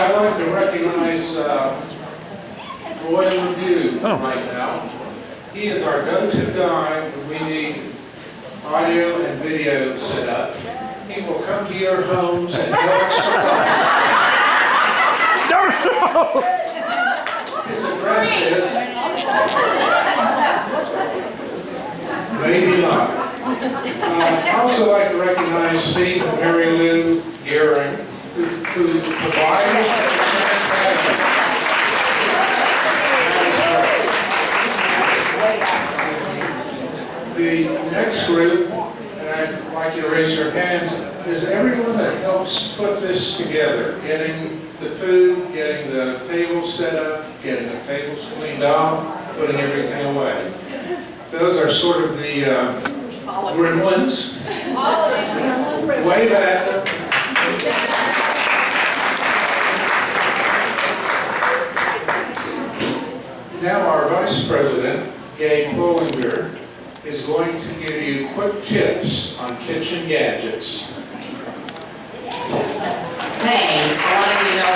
I'd like to recognize Roy LeBeau right now. He is our go-to guy when we need audio and video set up. He will come to your homes and help his address is maybe not. I'd also like to recognize Steve and Mary Lou Gehring, who provided the next group, and I'd like you to raise your hands, is everyone that helps put this together, getting the food, getting the tables set up, getting the tables cleaned off, putting everything away. Those are sort of the gremlins. Wave at them. Now our Vice President, Gabe Bollinger, is going to give you quick tips on kitchen gadgets. Hey, a lot of you know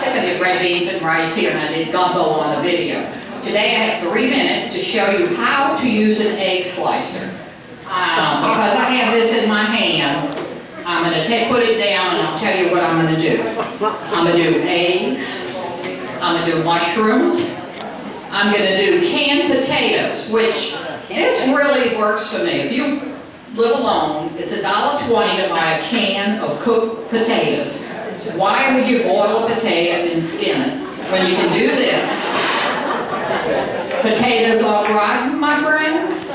that I did red beans and rice here, and I did gumbo on the video. Today I have 3 minutes to show you how to use an egg slicer. Because I have this in my hand, I'm going to put it down and I'll tell you what I'm going to do. I'm going to do eggs, I'm going to do mushrooms, I'm going to do canned potatoes, which this really works for me. If you live alone, it's $1.20 to buy a can of cooked potatoes. Why would you boil a potato and skin it when you can do this? Potatoes au gratin, my friends.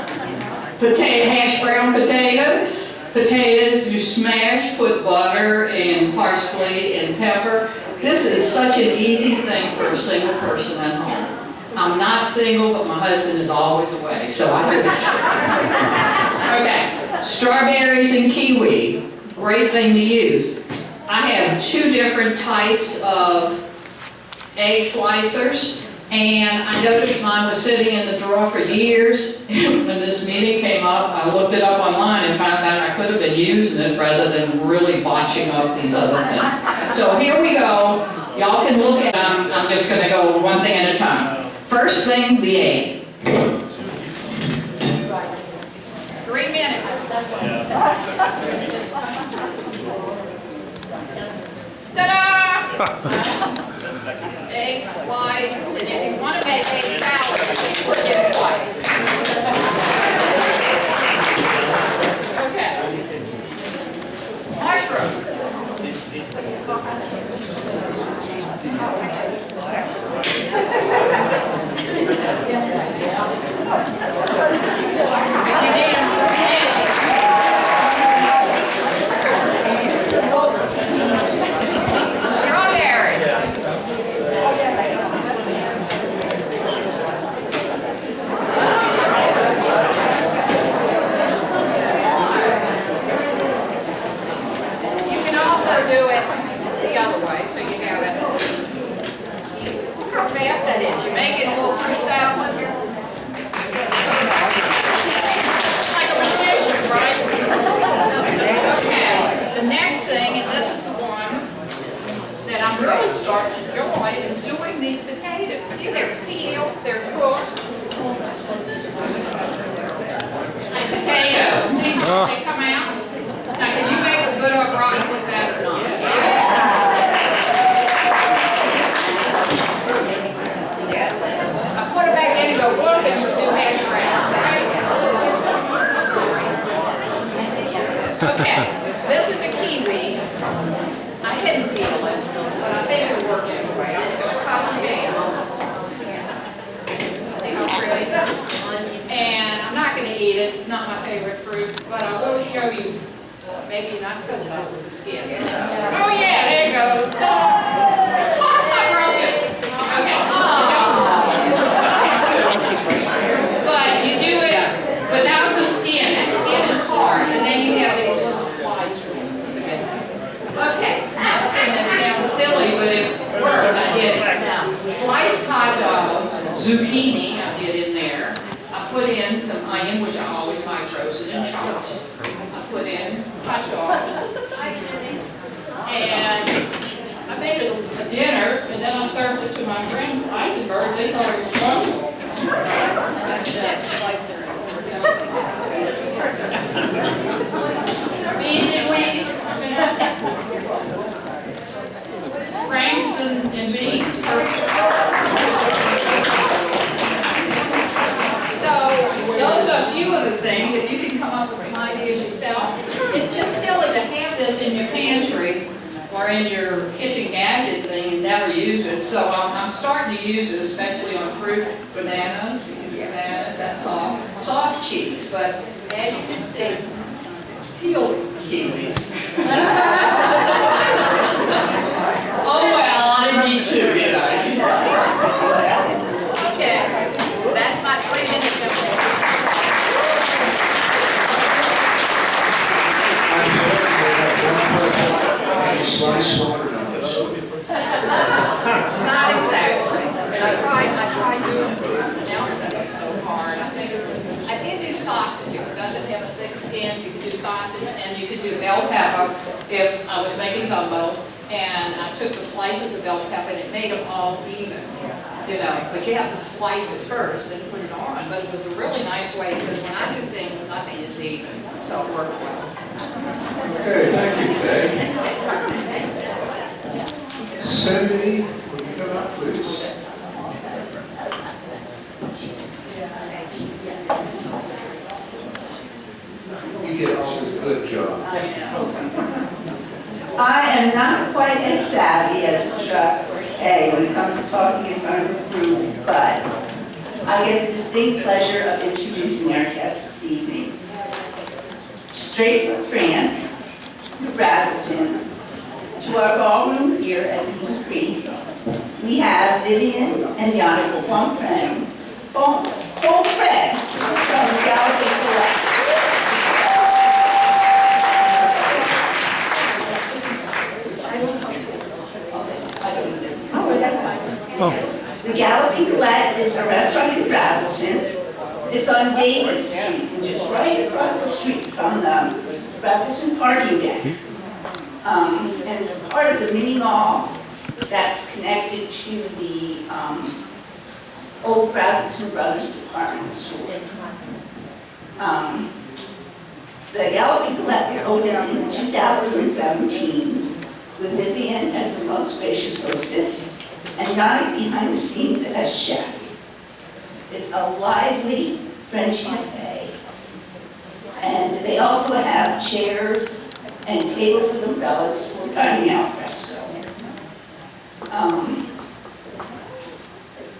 Hash brown potatoes. Potatoes you smash, put butter and parsley and pepper. This is such an easy thing for a single person at home. I'm not single, but my husband is always away, so I do this. Okay, strawberries and kiwi, great thing to use. I have 2 different types of egg slicers, and I noticed mine was sitting in the drawer for years. When this meeting came up, I looked it up online and found out I could have been using it rather than really botching up these other things. So here we go. Y'all can look at them. I'm just going to go one thing at a time. First thing, the egg. 3 minutes. Ta-da! Egg slice, and if you want to make egg salad, put it twice. Okay. Mushrooms. They come out. Now, can you make a good au gratin with that or not? I put it back in and go, whoa, and we do hash browns, right? Okay, this is a kiwi. I didn't peel it, but I think it'll work anyway. I'm just going to cut them down. See how pretty? And I'm not going to eat it. It's not my favorite fruit, but I will show you. Maybe you're not supposed to do it with the skin. Oh yeah, there it goes. I broke it. Okay. But you do it without the skin. That skin is hard, and then you have these little slicers. Okay. That sounds silly, but it worked. I did it. Sliced hot dogs, zucchini. I did in there. Put in some onion, which I always buy frozen and chopped. I put in hot dogs. And I things, if you can come up with some ideas yourself. It's just silly to have this in your pantry or in your kitchen gadget thing and never use it. So I'm starting to use it, especially on fruit, bananas. You can do bananas, that's soft cheese, but as you can see, peeled kiwis. Oh well, I didn't need two, did I? Okay, that's my 3-minute demo. Slice watermelons. Not exactly. And I tried doing something else that was so hard. I did do sausage. If it doesn't have a thick skin, you could do sausage, and you could do bell pepper if I was making gumbo. And I took the slices of bell pepper and it made them all even, you know. But you have to slice it first and put it on. But it was a really nice way because when I do things, nothing is even. So it worked well. Okay, thank you, Dave. Cindy, will you come up, please? You get all the good jobs. I am not quite as savvy as Chuck or Kay when it comes to talking in front of a group, but I get the distinct pleasure of introducing our guest this evening. Straight from France to Brazelton to our ballroom here at Dean Creek, we have Vivian and Yannick Fonfrey from the Galloping Collective. The Galloping Colette is a restaurant in Brazelton. It's on Davis Street, which is right across the street from the Brazelton Parking Deck. And it's a part of the mini mall that's connected to the old Brazelton Brothers department store. The Galloping Colette was opened in 2017 with Vivian as the most gracious hostess and Yannick behind the scenes as chef. It's a lively French cafe. And they also have chairs and tables with umbrellas for dining al fresco.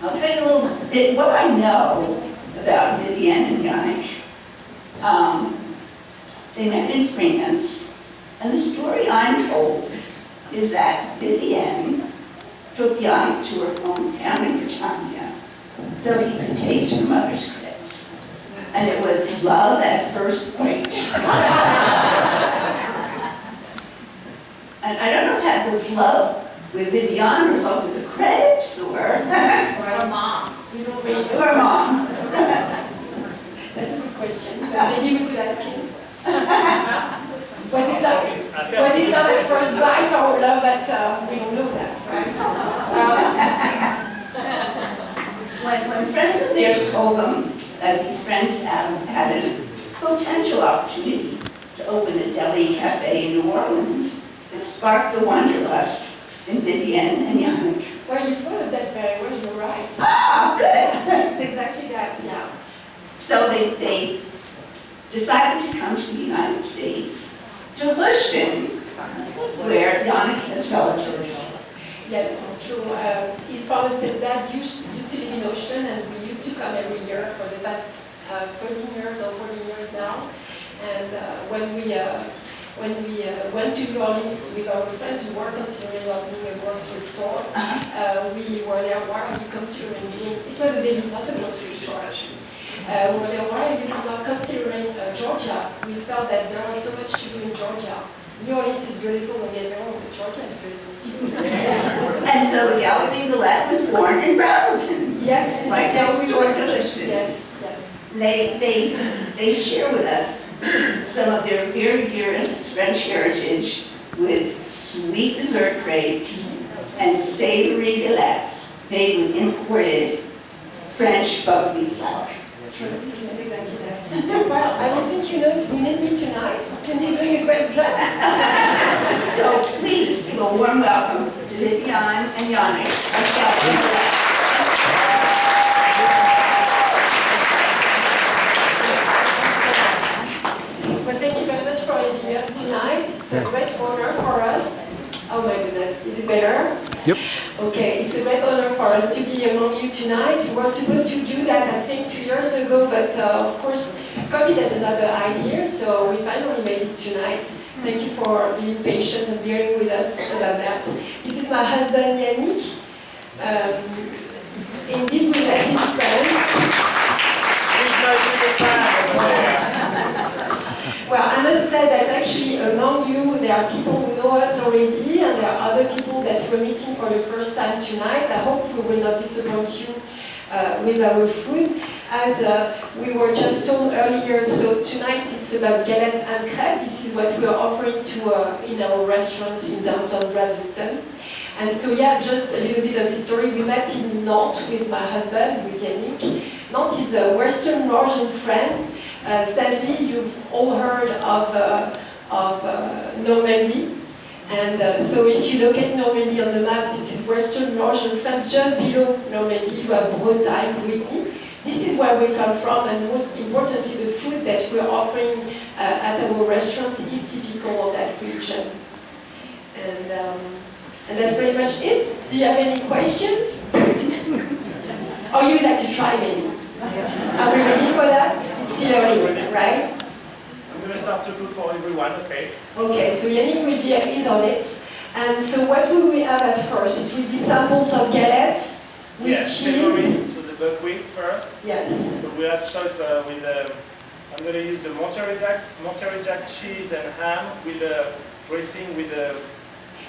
I'll tell you a little bit what I know about Vivian and Yannick. They met in France, and the story I'm told is that Vivian took Yannick to her hometown in Britannia so he could taste her mother's crepes. And it was love at first bite. And I don't know if that was love with Vivian or love with the crepes or Or mom. her mom. That's a good question. Maybe we could ask him. Was it love at first bite or love at, we don't know that, right? When friends of theirs told them that these friends had a potential opportunity to open a deli cafe in New Orleans, it sparked the wanderlust in Vivian and Yannick. Well, you followed that very well, you're right. Ah, good. It's exactly that, yeah. So they decided to come to the United States, to Houston, where Yannick has relatives. Yes, it's true. His father said that used to live in Ocean, and we used to come every year for the past 13 years or 14 years now. And when we went to New Orleans with our friends who were considering opening a grocery store, we were there, why are you considering doing, it was a deli, not a grocery store actually. We were there, why are you not considering Georgia? We felt that there was so much to do in Georgia. New Orleans is beautiful, don't get me wrong, but Georgia is beautiful too. And so the Galloping Colette was born in Brazelton. Yes. Right next door to Houston. Yes, yes. They share with us some of their very dearest French heritage with sweet dessert crepes and savory galettes made with imported French buckwheat flour. Well, I don't think you need me tonight. Cindy's doing a great job. So please give a warm welcome to Vivian and Yannick of Galloping Colette. a great honor for us. Oh my goodness, is it better? Yep. Okay, it's a great honor for us to be among you tonight. We were supposed to do that, I think, 2 years ago, but of course, COVID had another idea, so we finally made it tonight. Thank you for being patient and bearing with us about that. This is my husband, Yannick. Indeed, we met in France. Well, I must say that actually among you, there are people who know us already, and there are other people that we're meeting for the first time tonight. I hope we will not disappoint you with our food. As we were just told earlier, so tonight it's about galette and crêpe. This is what we are offering to in our restaurant in downtown Brazelton. And so yeah, just a little bit of history. We met in Nantes with my husband, with Yannick. Nantes is a western Rouge in France. Sadly, you've all heard of Normandy. And so if you look at Normandy on the map, this is western Rouge in France. Just below Normandy, you have Bretagne, Brittany. This is where we come from, and most importantly, the food that we're offering at our restaurant is typical of that region. And that's pretty much it. Do you have any questions? Or you'd like to try maybe? Are we ready for that? It's still early, right? I'm going to start to cook for everyone, okay? Okay, so Yannick will be on it. And so what will we have at first? It will be samples of galette with Yes, cheese. to the buckwheat first. Yes. So we have choice with, I'm going to use the Monterey Jack cheese and ham with the dressing with the...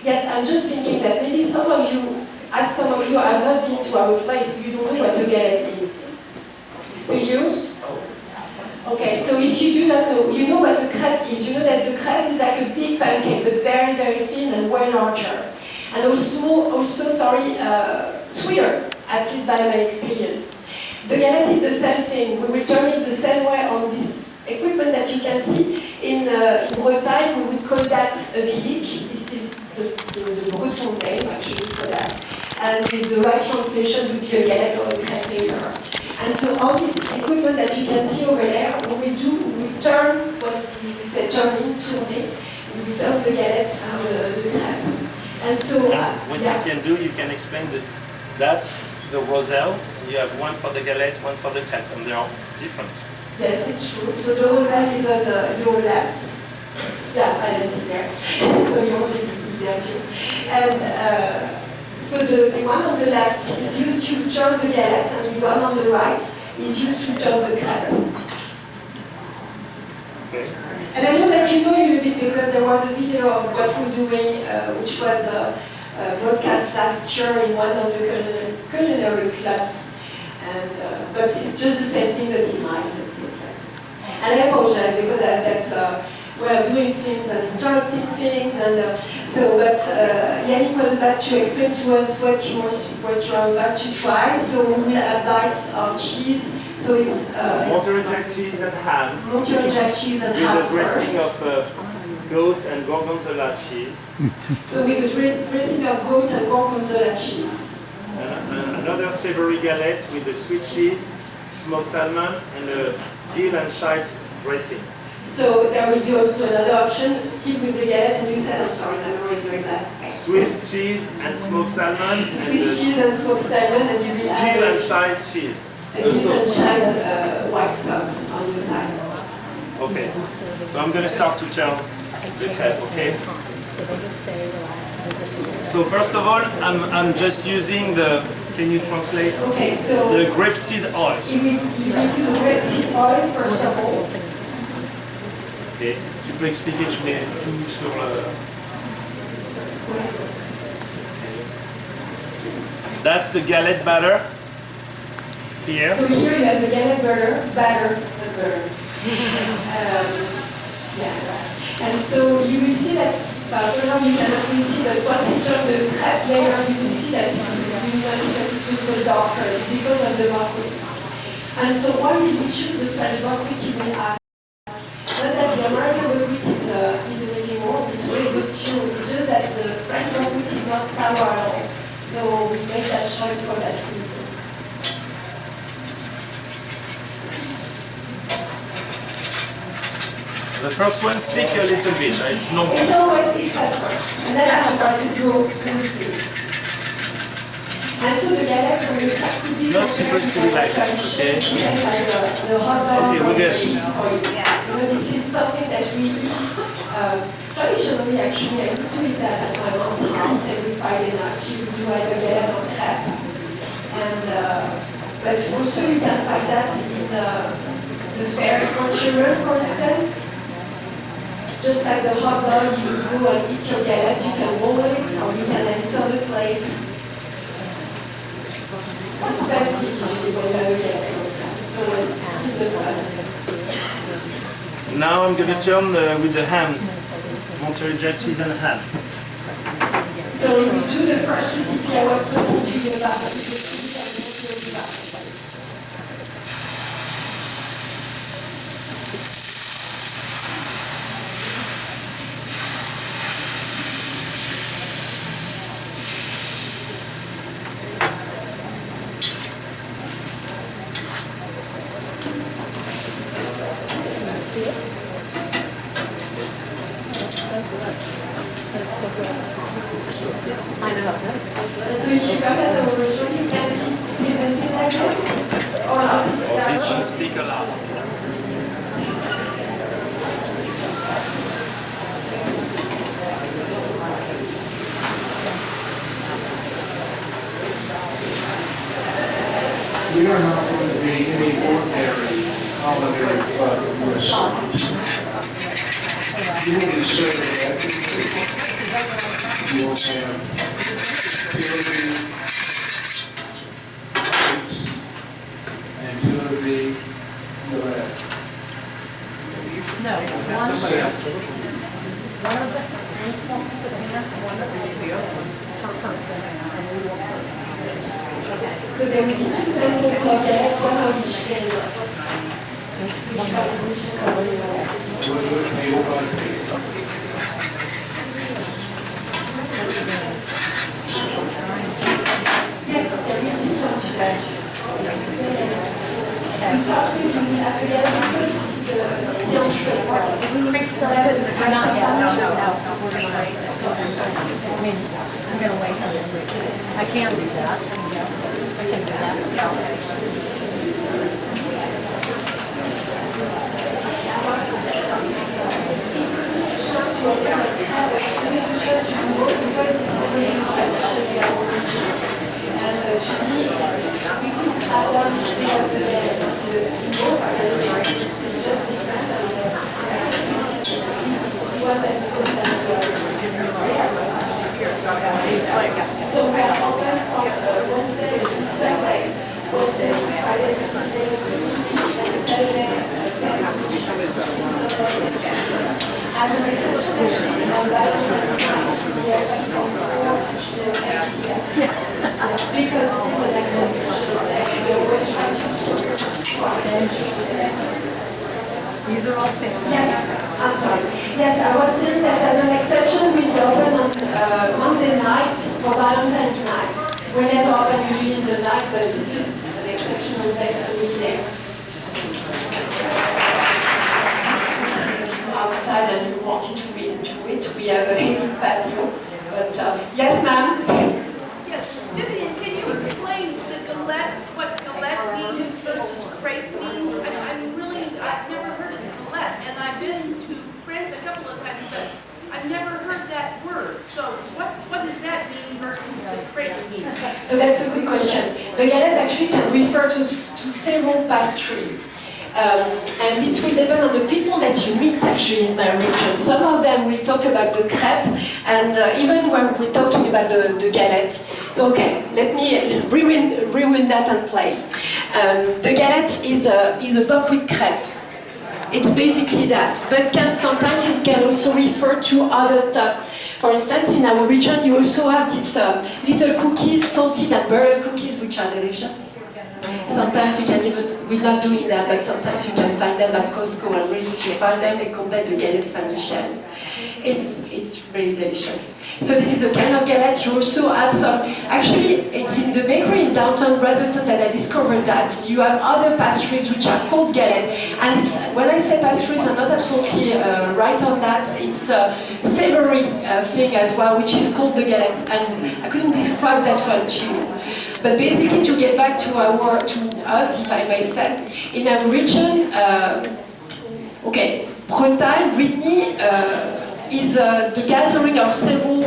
Yes, I'm just thinking that maybe some of you have not been to our place, you don't know what a galette is. Do you? Okay, so if you do not know, you know what a crêpe is. You know that the crêpe is like a big pancake, but very, very thin and way larger. And also sweeter, at least by my experience. The galette is the same thing. We will turn it the same way on this equipment that you can see. In Bretagne, we would call that a bilic. This is the Breton name, actually, for that. And the right translation would be a galette or a crêpe maker. And so on this equipment that you can see over there, what we do, we turn what we say turning, tourner. We turn the galette and the crêpe. And so What you can do, you can explain that that's the roselle. You have one for the galette, one for the crêpe, and they are different. yes, it's true. So the roselle is on your left. Yeah, I left it there. So your left is there too. And so the one on the left is used to turn the galette, and the one on the right is used to turn the crêpe. Okay. And I know that you know a little bit because there was a video of what we're doing, which was broadcast last year in one of the culinary clubs. And, but it's just the same thing, but in mind. And I apologize because we are doing things and interrupting things, and Yannick was about to explain to us what you're about to try. So we will have bites of cheese. So it's Monterey Jack cheese and ham. Monterey Jack cheese and ham With the dressing first. of goat and gorgonzola cheese. So with the dressing of goat and gorgonzola cheese. And another savory galette with the sweet cheese, smoked salmon, and the dill and chives dressing. So there will be also another option, still with the galette, and you said, I'm sorry, I'm always doing that. Swiss cheese and smoked salmon, and Swiss cheese and smoked salmon, and you will dill add and chive cheese. dill and chives white sauce on the side. Okay, so I'm going to start to turn the crêpe, okay? So first of all, I'm just using the, can you translate? Okay, so The grapeseed oil. you will use the grapeseed oil first of all. Okay. Tu peux expliquer, je mets tout sur le... That's the galette batter. Here. So here you have the galette batter. Yeah. And so you will see that, for example, you cannot really see that once you turn the crêpe layer, you will see that you notice that it's a little darker because of the buckwheat. And so why did we choose the French buckwheat you will add? Not that the American buckwheat is anymore, it's really good too. It's just that the French buckwheat is not sour at all. So we made that choice for that reason. The first one stick a little bit, it's normal. It's always it's at first, and then I start to go smoothly. And so the galette, when you start to It's not supposed to be like that, okay? The hot dog. Okay, we're good. This is something that we eat. Traditionally, actually, I used to eat that at my mom's house every Friday night. She would do either galette or crepe. And, but also you can find that in the fair for children, for instance. Just like the hot dog, you go and eat your galette, you can roll it, or you can enter the plate. What's best usually when you have a galette? So it's the one. Now I'm going to turn with the hams. Mozzarella cheese and ham. So we do the first recipe I was talking to you about the cheese and mozzarella. I know, that's so good. So if you got that over you can present it like this. Or not. This one stick a lot. We are not going to be any ordinary culinary club in restaurants. You will be serving everything. You will have purely and purely galette. No, one of the forms of the hand, one of the other one, per person, and we will. So there will be two kinds of galette, one of each flavor. Not yet, no, we're gonna wait. I mean, I'm gonna wait on it. I can do that, yes, I can do that. These are all salmon. Yes, I'm sorry. Yes, I was saying that as an exception, we open on Monday night for Valentine's night. We're never open usually in the night, but this is an exceptional day that we're there. Outside and you wanted to read into it, we have a heavy patio. But yes, ma'am? Yes, Vivian, can you explain the galette, what galette means versus crepe means? I've never heard of galette, and I've been to France a couple of times, but I've never heard that word. So what does that mean versus the crepe mean? So that's a good question. The galette actually can refer to several pastries. And it will depend on the people that you meet actually in my region. Some of them will talk about the crepe, and even when we're talking about the galette. So okay, let me rewind that and play. The galette is a buckwheat crepe. It's basically that, but sometimes it can also refer to other stuff. For instance, in our region, you also have these little cookies, salted and buttered cookies, which are delicious. Sometimes you can even, we're not doing that, but sometimes you can find them at Costco, and really if you find them, they call them the galette Saint-Michel. It's really delicious. So this is a kind of galette. You also have some, actually it's in the bakery in downtown Brazelton that I discovered that you have other pastries which are called galette. And it's, when I say pastries, I'm not absolutely right on that. It's a savory thing as well, which is called the galette. And I couldn't describe that one to you. But basically, to get back to us, if I may say, in our region, okay, Bretagne, Brittany, is the gathering of several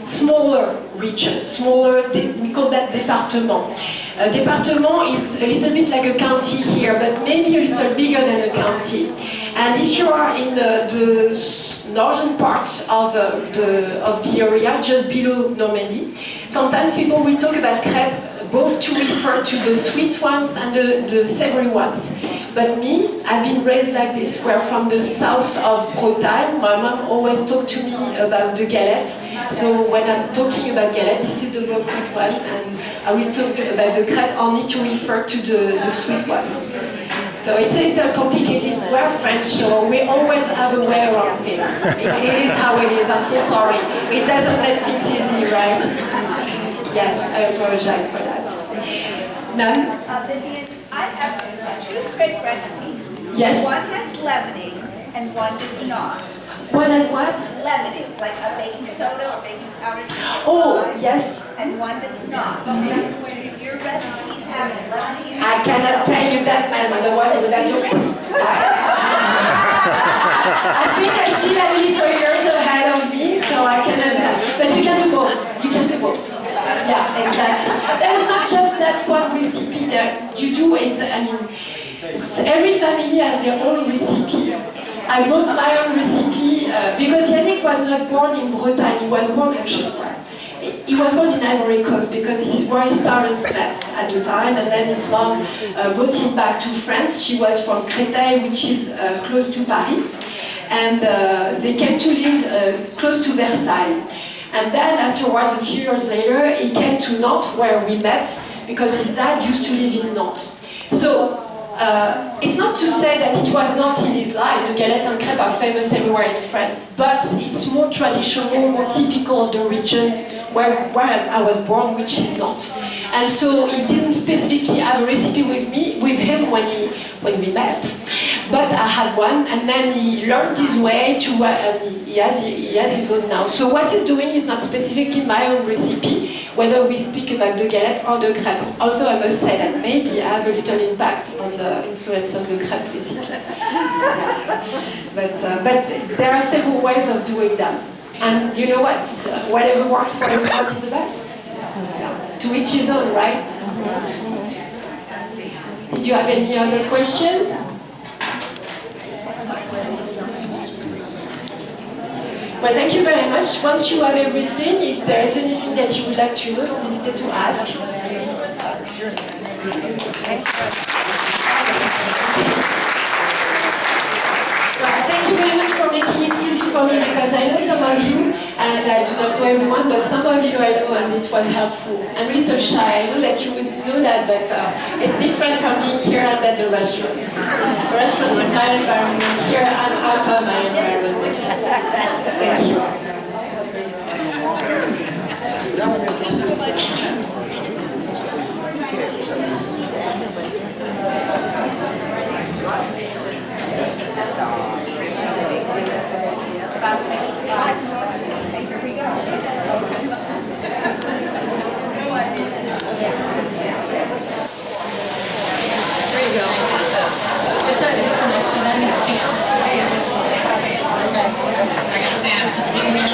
smaller regions, we call that département. A département is a little bit like a county here, but maybe a little bigger than a county. And if you are in the northern part of the area, just below Normandy, sometimes people will talk about crêpes, both to refer to the sweet ones and the savory ones. But me, I've been raised like this. We're from the south of Bretagne. My mom always talked to me about the galette. So when I'm talking about galette, this is the broccoli one, and I will talk about the crêpe only to refer to the sweet one. So it's a little complicated. We're French, so we always have a way around things. It is how it is. I'm so sorry. It doesn't make things easy, right? Yes, I apologize for that. Ma'am? Vivian, I have 2 crepe recipes. Yes. One has leavening and one does not. One has what? Leavening, like a baking soda or baking powder. Oh, yes. And one does not. Do your recipes have leavening? I cannot tell you that, ma'am, otherwise I would have to... I think I still have a little years ahead of me, so I cannot... But you can do both. You can do both. Yeah, exactly. There's not just that one recipe that you do. Every family has their own recipe. I brought my own recipe because Yannick was not born in Bretagne. He was born actually. He was born in Ivory Coast because this is where his parents met at the time, and then his mom brought him back to France. She was from Créteil, which is close to Paris, and they came to live close to Versailles. And then afterwards, a few years later, he came to Nantes, where we met, because his dad used to live in Nantes. So it's not to say that it was not in his life. The galette and crêpe are famous everywhere in France, but it's more traditional, more typical of the region where I was born, which is Nantes. And so he didn't specifically have a recipe with him when we met. But I had one, and then he learned his way to, he has his own now. So what he's doing is not specifically my own recipe, whether we speak about the galette or the crêpe. Although I must say that maybe I have a little impact on the influence of the crêpe recipe. But there are several ways of doing them. And you know what? Whatever works for everyone is the best. To each his own, right? Did you have any other question? Well, thank you very much. Once you have everything, if there is anything that you would like to know, don't hesitate to ask. Well, thank you very much for making it easy for me, because I know some of you, and I do not know everyone, but some of you I know, and it was helpful. I'm a little shy. I know that you would know that, but it's different from being here and at the restaurant. The restaurant is my environment. Here I'm also my environment. Thank you. I got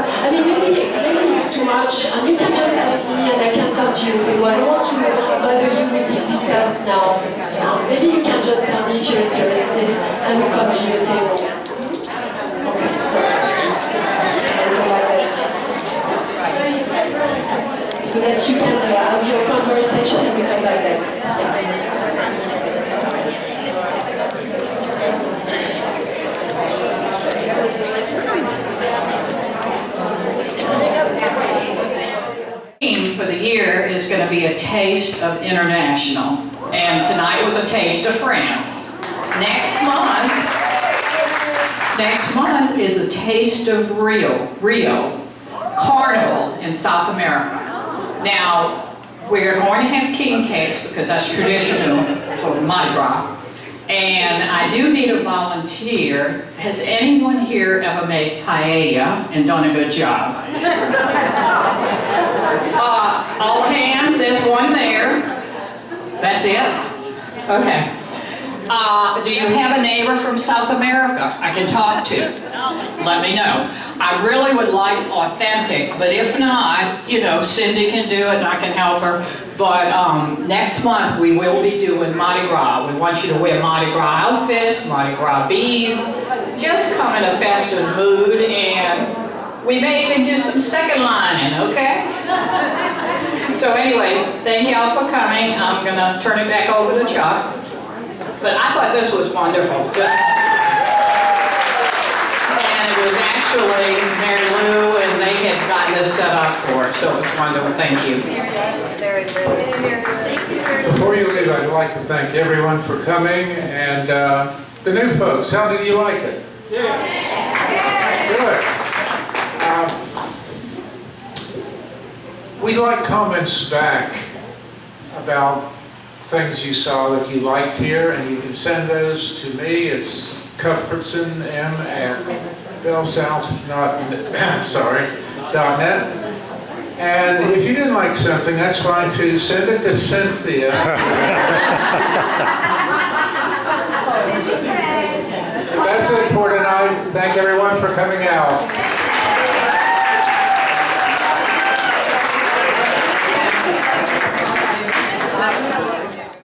I mean, maybe it's too much, and you can just ask me and I can talk to you. So I don't want to bother you with these details now. Maybe you can just tell me if you're interested and we'll come to your table. Okay, so that you can have your conversation and we come back then. Theme for the year is going to be a taste of international, and tonight was a taste of France. Next month is a taste of Rio, Carnival in South America. Now, we're going to have king cakes because that's traditional for Mardi Gras. And I do need a volunteer. Has anyone here ever made paella and done a good job? All hands, there's one there. That's it? Okay. Do you have a neighbor from South America I can talk to? Let me know. I really would like authentic, but if not, you know, Cindy can do it and I can help her. But next month we will be doing Mardi Gras. We want you to wear Mardi Gras outfits, Mardi Gras beads, just come in a festive mood, and we may even do some second lining, okay? So anyway, thank y'all for coming. I'm gonna turn it back over to Chuck. But I thought this was wonderful. And it was actually Mary Lou, and they had gotten this set up for it, so it was wonderful. Thank you. Before you leave, I'd like to thank everyone for coming, and the new folks, how did you like it? Yeah. Good. We'd like comments back about things you saw that you liked here, and you can send those to me. It's cuthbertson.bellsouth.net. And if you didn't like something, that's fine too. Send it to Cynthia. That's it for tonight. Thank everyone for coming out.